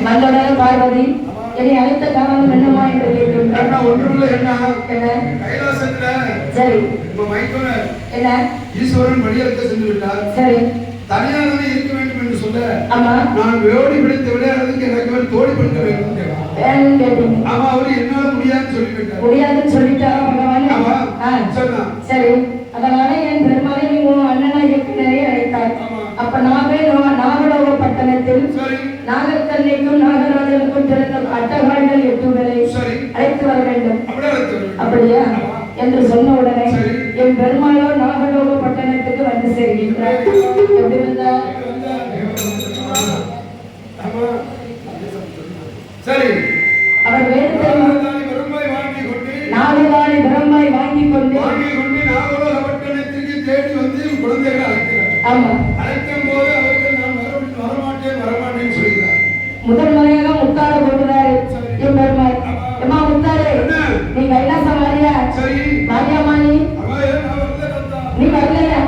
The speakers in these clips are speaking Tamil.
மங்கள பார்வதி என்னை அழைத்த காரணம் என்னமா என்று கேட்கிறேன். ஒன்றுமில்லை என்ன கைலாசத்துல சரி என்ன ஈஸ்வரன் வழியறுக்க சென்று விட்டார். சரி தனியாக இருக்க வேண்டும் என்று சொல்ல ஆமா நான் ஓடி பிடித்து விளையாடுறதுக்கு எனக்கு தோழி படுத்த வேண்டும் கேட்டீங்க. ஆமா அவரு என்னால முடியாதுன்னு சொல்லிவிட்டார். முடியாதுன்னு சொல்லிட்டாரா பகவான்? ஆமா சொன்னா சரி அதனால என் பெருமாளை நீ உன் அண்ணனாகிய பின்னரே அழைத்தார். அப்ப நாகலோக பட்டணத்தில் நாகக்கண்ணைக்கும் நாகராஜனுக்கும் பிறந்த அட்டகாரிகள் 8 பேரை அழைத்து வர வேண்டும். அப்படியா என்று சொன்ன உடனே என் பெருமாளோ நாகலோக பட்டணத்துக்கு வந்து சேர்கின்றார். எப்படி வந்தார்? அவர் வேறு நாடுகாலி பிரம்மாய் வாங்கி கொண்டு நாகலோக பட்டணத்திற்கு தேடி வந்து குழந்தைகளை அழைக்கிறார். ஆமா அழைக்கும் போது அவர்கள் நான் வரமாட்டேன் சொல்கிறார். முதல் முறையாக முத்தார போடுறாரு என் பெருமாள். ஏமா முத்தாரு நீ கைலாசம் வாரியா? வாரியாமா நீ வரலையா?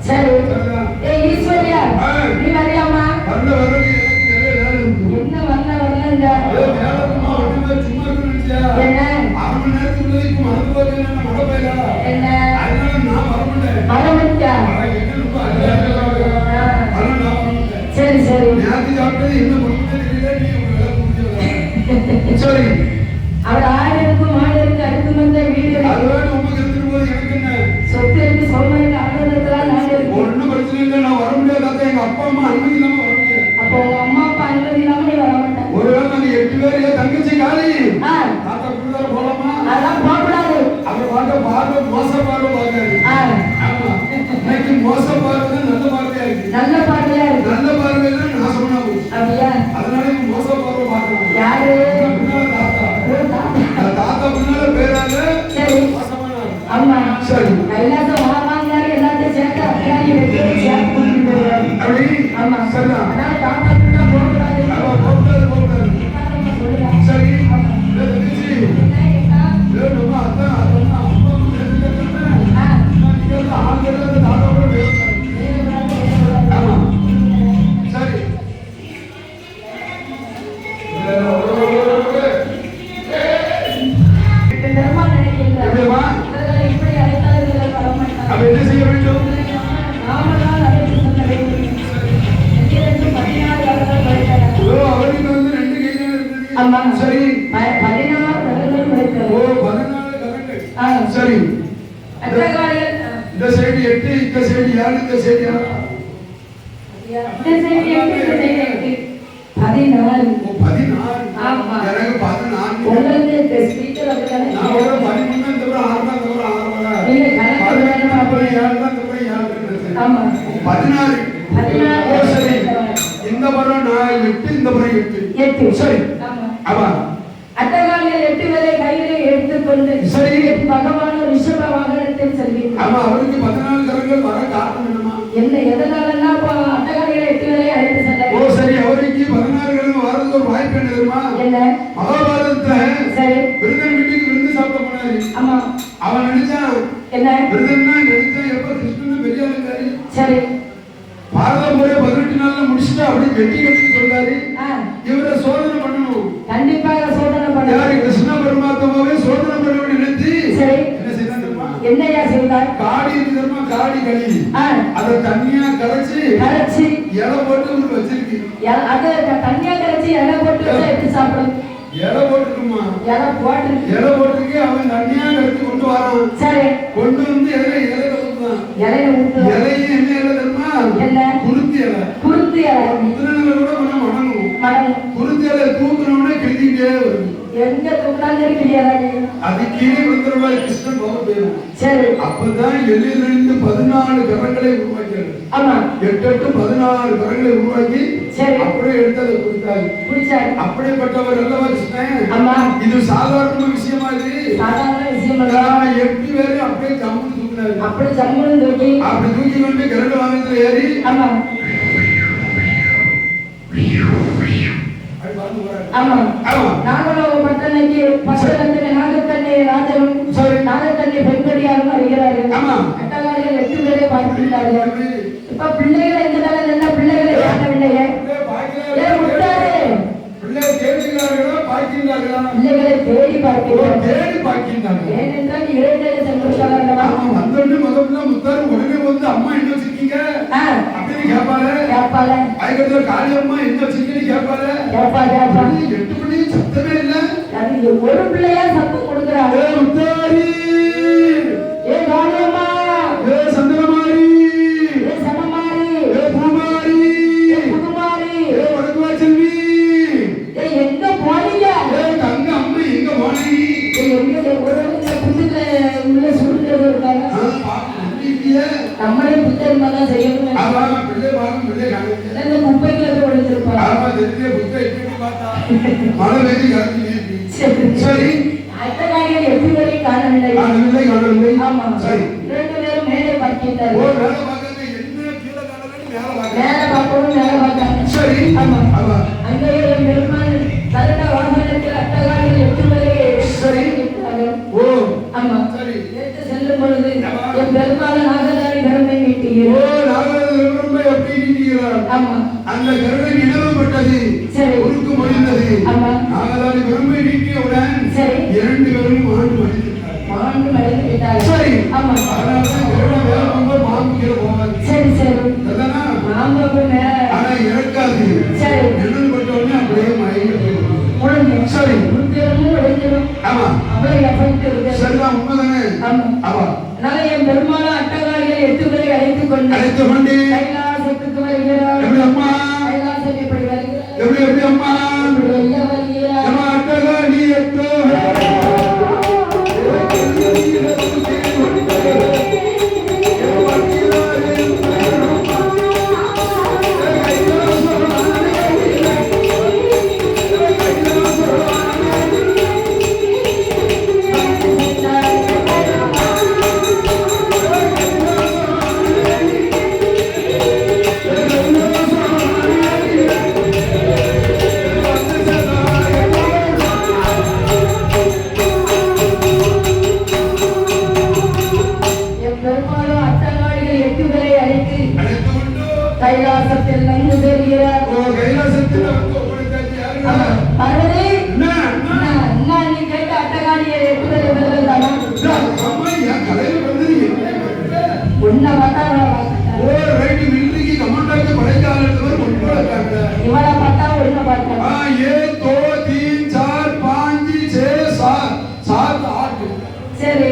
சரி ஏ ஈஸ்வரியா நீ வரியாமா? என்ன வரலங்க என்ன என்ன வரமாட்டியா? சரி சரி அவர் ஆயிரக்கும் மாடலுக்கு அடுத்து வந்த வீடு சொத்து இருக்கு சோமனுக்கு ஆனந்தத்திலாம் நாடு இருக்கு. அப்பா அம்மா அனுமதி இல்லாம வர முடியாது. அப்போ உங்க அம்மா அப்பா அனுமதி இல்லாம நீ வர மாட்டேன். ஒருவேளை நாங்க 8 பேர் தங்கச்சி காலி தாத்தா குடுதார போலாமா? அதெல்லாம் போகக்கூடாது. அவர் பார்வை மோச பார்வை பார்க்காது. ஆமா இன்னைக்கு மோச பார்வை நல்ல பார்வையா இருக்கு. நல்ல பார்வையா இருக்கு. நல்ல பார்வையில நாசமா போகுது. அப்படியா? அதனால மோச பார்வை பார்க்கறாங்க. யாரு? தாத்தா முன்னால பேரால சரி அம்மா சரி கைலாசம் வாங்காரு எல்லாத்தையும் சேர்த்து அப்படியே வெட்டி சேர்த்து கொடுத்துருவாரு. அப்படி ஆமா சரிதான். அதனால தாத்தா கிட்ட போகக்கூடாது. சரி சரி 14 கரங்கள் கிடைத்தது. ஓ 14 கரங்கள் சரி அட்டகாரிகள் இந்த சைடு 8 இந்த சைடு 7 இந்த சைடு 7 இந்த சைடு 8 இந்த சைடு 14 ஆமா எனக்கு 14 உங்களுக்கு ஸ்பீக்கர் அப்படிதானே நான் ஒரு 13 இந்த ஒரு 6 தான் ஒரு 6 இல்ல கணக்கு வேணுமா? அப்படி 7 தான் இந்த 7 ஆமா 14 சரி இந்த பரம் 8 இந்த பரம் 8 சரி ஆமா அட்டகாலிகள் 8 பேரை கையிலே எடுத்துக்கொண்டு சரி பகவான் ரிஷப வாகனத்தில் செல்கிறார். ஆமா அவருக்கு 14 கரங்கள் வர காரணம் என்னமா? என்ன எதனாலன்னா அட்டகாலிகள் 8 பேரை அழைத்து செல்ல. ஓ சரி அவருக்கு 16 கரங்கள் வரதுக்கு ஒரு வாய்ப்பு என்ன தெரியுமா? என்ன மகாபாரதத்துல சரி விருதன் வீட்டுக்கு விருந்து சாப்பிட போனாரு. ஆமா அவன் நினைச்சான் என்ன விருதன்னா நினைச்சா எப்ப கிருஷ்ணன் பெரிய ஆளுங்காரு. சரி பாரதம் போய் 18 நாள்ல முடிச்சுட்டு அப்படி வெட்டி கட்டி சொல்றாரு. இவரை சோதனை பண்ணணும். கண்டிப்பாக சோதனை பண்ணணும். யாரு கிருஷ்ண பரமாத்மாவே சோதனை பண்ணணும் நினைச்சு சரி என்ன செய்தான் தெரியுமா? என்னையா செய்தார்? காடி தெரியுமா? காடி களி அத தண்ணியா கரைச்சு இலை போட்டு ஒரு வச்சிருக்கு. அது தண்ணியா கரைச்சு இலை போட்டு வச்சா எப்படி சாப்பிடும்? இலை போட்டுக்குமா? இலை போட்டுருக்கு. அவன் தண்ணியா கரைச்சு கொண்டு வரான். சரி கொண்டு வந்து இலையில ஊத்துறான். இலையும் என்ன இலை தெரியுமா? என்ன? குருத்தி இலை. முத்திரங்களை கூட கொஞ்சம் மடங்கும். குருத்தி இலை தூக்குறவனே கிழிக்கிட்டே வருது. எங்க தூக்குறாங்க கிளியாதாங்க. அது கீழே விழுந்துருவாரு கிருஷ்ணன் போக போயிடும். சரி அப்பதான் எல்லையிலிருந்து 14 கரங்களை உருவாக்கிறார். ஆமா 8 14 கரங்களை உருவாக்கி அப்படியே எடுத்ததை குடித்தார். அப்படிப்பட்டவர் அல்லவா கிருஷ்ணன். ஆமா இது சாதாரண விஷயமா? இது சாதாரண விஷயம் இல்ல. 8 பேரும் அப்படியே ஜம்முன்னு தூக்கினாரு. அப்படி ஜம்முன்னு தூக்கி அப்படி தூக்கி கொண்டு கரண்ட் வாகனத்துல ஏறி ஆமா ஆமா நாகலோக பட்டணைக்கு பட்டணத்தில் நாகக்கண்ணி ராஜனும் நாகக்கண்ணி பெண்கடியாரும் வருகிறார்கள். அட்டகாரிகள் 8 பேரை பார்க்கிறார்கள். இப்ப பிள்ளைகளை எந்த என்ன பிள்ளைகளை காணவில்லையே. முட்டாரு ஏனென்றால் இறைநிலை சென்றுவிட்டார் அல்லவா? வந்தோடனே முதல்ல முத்தாரு உடனே வந்து அம்மா என்ன வச்சிருக்கீங்க அப்படின்னு கேட்பாரு. அதுக்கப்புறம் காளியம்மா என்ன வச்சிருக்கீங்கன்னு கேட்பாரு. 8 மணி சத்தமே இல்ல. ஒரு பிள்ளையா சத்தம் கொடுக்குறாரு. முத்தாரி, ஏ காளியம்மா, ஏ சந்திரமாரி, ஏ சனமாரி, ஏ பூமாரி, ஏ புதுமாரி, ஏ வடக்குவா செல்வி, ஏ எங்க போனீங்க? ஏ தங்க அம்மா எங்க போனீங்க? எங்க ஒரு புதுல உள்ள சுடுறது இருக்காங்க. நம்மளே புத்தகமா தான் செய்யணும். இந்த குப்பைக்குள்ள போய் ஒளிஞ்சிருப்பாங்க. சரி, அட்டகாரிகள் எப்படி வரை காணவில்லை. ஆமா, 2 பேரும் மேலே பார்க்கின்றார்கள். மேல பார்க்கணும், மேல பார்க்காங்க. சரி, ஆமா, அங்கேயே பெருமாள் கருட வாகனத்தில் அட்டகாரிகள் எப்படி வரை இருக்கிறார்கள். ஆமா, எடுத்து செல்லும் பொழுது என் பெருமாள் நாகதாரி பெருமை நீட்டுகிறார். ஆமா, அந்த கருணை நிலவப்பட்டது. சரி, உருக்கு முடிந்தது. ஆமா, நாகதாரி பெருமை நீட்டியவுடன் சரி, 2 பேரும் மாண்டு மறைந்து விட்டார்கள். சரி, ஆமா, கருணை வேலை போகும்போது மாம்பு கீழே போகாது. சரி சரி, மாம்பு மேல ஆனா இறக்காது. சரி, நிலவப்பட்ட உடனே அப்படியே மயங்கி முடிஞ்சு. சரி, உத்திரமும் உடைஞ்சிடும். ஆமா, அவ்வளவு எஃபெக்ட் இருக்கு. சரிதான், உண்மைதானே. ஆமா, ஆமா, அதனால என் பெருமாள் அட்டகாரிகளை 8 பேரை அழைத்துக் கொண்டு கைலாசத்துக்கு வருகிறார். எப்படி அம்மா? கைலாசம் எப்படி வருகிறார்? எப்படி அம்மா? வெளியே வருகிறார். அட்டகாரி கைலாசத்தில் வந்து சேர்கிறார். பார்வதி, நீ கேட்ட அட்டகாரியை 8 பேரை விடுதல்தானா? உன்னை பார்த்தா இவளை பார்த்தா உன்னை பார்த்தா சரி,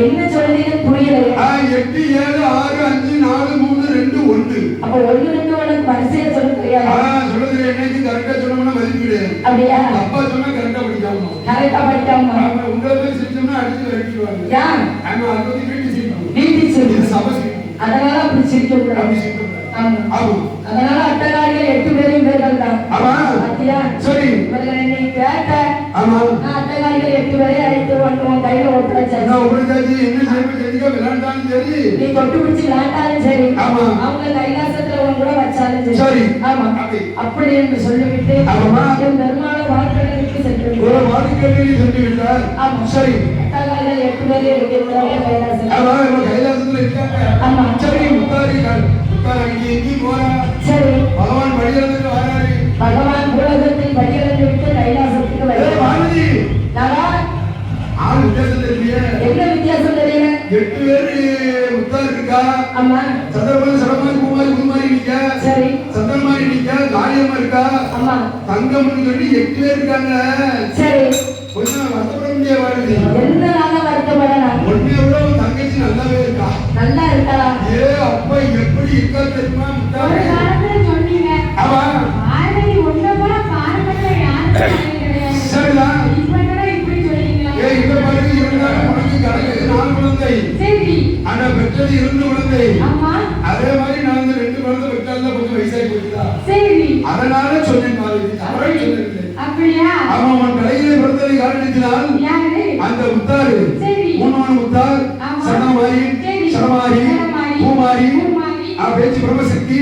என்ன சொல்றீங்கன்னு புரியலையே. 8 7 6 5 4 3 2 1. அப்ப 1 2 உனக்கு வரிசையா சொல்ல தெரியாது. சொல்லுது என்னைக்கு கரெக்டா சொன்னோம்னா மதிப்பிடு. அப்படியா? அப்பா சொன்னா கரெக்டா படிக்காம. கரெக்டா படிக்காம. உங்களை போய் சிரிச்சோம்னா அடிச்சு விரட்டிடுவாங்க. ஏன்? ஆமா, அது வந்து வீட்டு சிரிப்பு. வீட்டு சிரிப்பு. இது சபை சிரிப்பு. அதனால அப்படி சிரிக்க கூடாது. அப்படி சிரிக்க கூடாது. ஆமா. அதனால அட்டகாரிகள் 8 பேரும் பேர்கள் தான். ஆமா. பாத்தியா? சரி. இவர்களை நீ கேட்ட. ஆமா. நான் அட்டகாரிகள் 8 பேரை அழைத்து உன் கையில ஒப்படைச்சாச்சு. நான் ஒப்படைச்சாச்சு. என்ன செய்ய தெரியுங்க, விளையாண்டாலும் சரி. நீ தொட்டு பிடிச்சு விளையாண்டாலும் சரி. ஆமா. அவங்க கைலாசத்துல உன் கூட வச்சாலும் சரி. சரி. ஆமா. அப்படி என்று சொல்லிவிட்டு ஆமா. என் பெருமாளை வாழ்க்கைக்கு சென்று ஒரு வாழ்க்கைக்கு சென்று விட்டார். ஆமா. சரி. அட்டகாரிகள் 8 பேரே இருக்கிறாங்க கைலாசத்துல. ஆமா, கைலாசத்துல இருக்காங்க. ஆமா. சரி, முத்தாரிகள் அங்கே போறா. சரி, பகவான் வழியிலிருந்து வராரு. பகவான் உலகத்தில் வழியிலிருந்து விட்டு கைலாசத்துக்கு வருகிறார். ஆளு வித்தியாசம் தெரியல. என்ன வித்தியாசம் தெரியல? 8 பேரு முத்தார் இருக்கா. ஆமா. சந்திரமாரி சடமாரி பூமாரி புதுமாரி நிக்க. சரி. சந்திரமாரி நிக்க, காளியம்மா இருக்கா. ஆமா. தங்கம்னு சொல்லி 8 பேர் இருக்காங்க. சரி. கொஞ்சம் வருத்தப்பட முடியாது. என்ன நாள வருத்தப்படலாம்? ஒன்னே விட தங்கச்சி நல்லாவே இருக்கா. நல்லா இருக்கா? ஏ அப்பா எப்படி இருக்கா தெரியுமா முத்தார்? ஒரு காலத்துல சொன்னீங்க. ஆமா. ஆல்ரெடி ஒண்ணு போல பாரம்பரிய யாருக்கும் கிடையாது. சரிதான். இப்ப என்னடா இப்படி சொல்றீங்களா? ஏ இந்த மாதிரி இருந்தாலும் உனக்கு கணக்கு 4 குழந்தை. சரி. ஆனா பெற்றது 2 குழந்தை. ஆமா. அதே மாதிரி நான் இந்த 2 குழந்தை பெற்றால கொஞ்சம் வயசாகி போச்சுதா. சரி. அதனால சொன்னேன் பாருங்க. அவரை சொல்லவில்லை. அப்படியா? ஆமா, அவன் தலையிலே பிறந்ததை காரணத்தினால் யாரு? அந்த முத்தாரு. சரி. மூணாவது முத்தார். ஆமா. சடமாரி, சரி. சடமாரி, பூமாரி, பேச்சு பிரம்மசக்தி,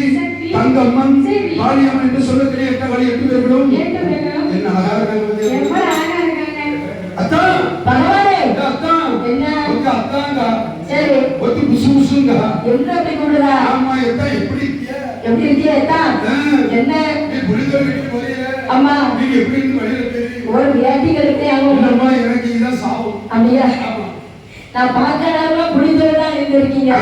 தங்கம்மன், காளியம்மன் என்று சொல்லக்கூடிய 8 காளி 8 பேர்களும் 8 பேர்களும் என்ன அழகா இருக்காங்க. எவ்வளவு அழகா இருக்காங்க. அத்தான் பகவானே, அத்தான் என்ன உங்க அத்தாங்க. சரி. ஒத்து புசு புசுங்க. என்ன அப்படி கூடுதா? ஆமா, எத்தான் எப்படி இருக்கிய? எப்படி இருக்கியா? எத்தான் என்ன? நீ புரிதல் வீட்டுக்கு போறீங்க. அம்மா, நீங்க எப்படி இருந்து வழியில தெரியும்? ஒரு வியாதிகளுக்கு அவங்க என்னம்மா எனக்கு இதான் சாவும். அப்படியா? நான் பார்க்க நேரமா புளிதோடு தான் இருந்திருக்கீங்க